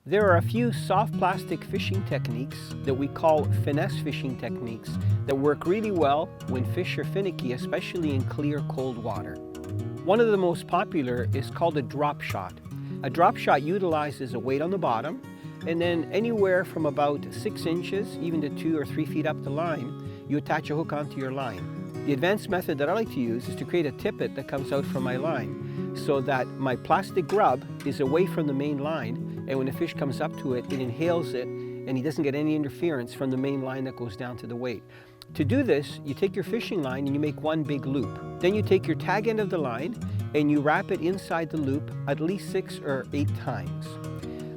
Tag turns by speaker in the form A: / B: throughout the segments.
A: There are a few soft plastic fishing techniques that we call finesse fishing techniques that work really well when fish are finicky, especially in clear, cold water. One of the most popular is called a drop shot. A drop shot utilizes a weight on the bottom, and then anywhere from about 6 inches, even to 2 or 3 feet up the line, you attach a hook onto your line. The advanced method that I like to use is to create a tippet that comes out from my line so that my plastic grub is away from the main line, and when a fish comes up to it, it inhales it and he doesn't get any interference from the main line that goes down to the weight. To do this, you take your fishing line and you make one big loop. Then you take your tag end of the line and you wrap it inside the loop at least 6 or 8 times.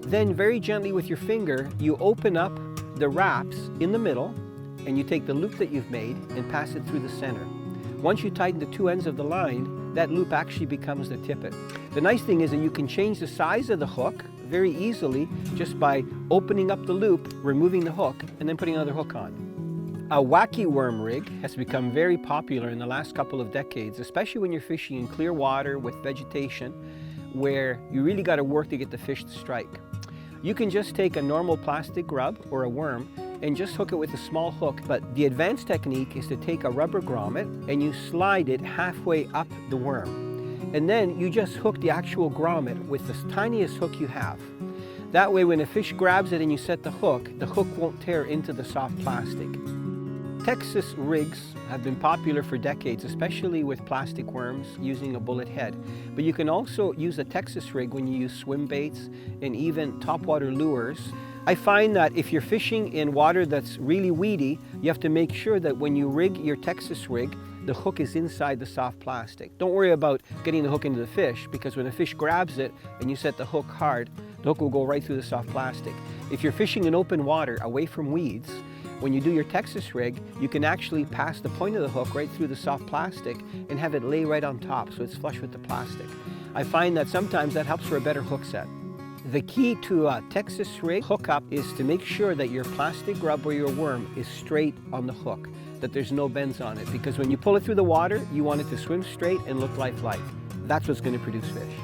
A: Then very gently with your finger, you open up the wraps in the middle and you take the loop that you've made and pass it through the center. Once you tighten the 2 ends of the line, that loop actually becomes the tippet. The nice thing is that you can change the size of the hook very easily just by opening up the loop, removing the hook, and then putting another hook on. A wacky worm rig has become very popular in the last couple of decades, especially when you're fishing in clear water with vegetation where you really got to work to get the fish to strike. You can just take a normal plastic grub or a worm and just hook it with a small hook, but the advanced technique is to take a rubber grommet and you slide it halfway up the worm. And then you just hook the actual grommet with the tiniest hook you have. That way when a fish grabs it and you set the hook won't tear into the soft plastic. Texas rigs have been popular for decades, especially with plastic worms using a bullet head. But you can also use a Texas rig when you use swim baits and even topwater lures. I find that if you're fishing in water that's really weedy, you have to make sure that when you rig your Texas rig, the hook is inside the soft plastic. Don't worry about getting the hook into the fish, because when a fish grabs it and you set the hook hard, the hook will go right through the soft plastic. If you're fishing in open water away from weeds, when you do your Texas rig, you can actually pass the point of the hook right through the soft plastic and have it lay right on top so it's flush with the plastic. I find that sometimes that helps for a better hook set. The key to a Texas rig hookup is to make sure that your plastic grub or your worm is straight on the hook, that there's no bends on it, because when you pull it through the water, you want it to swim straight and look lifelike. That's what's going to produce fish.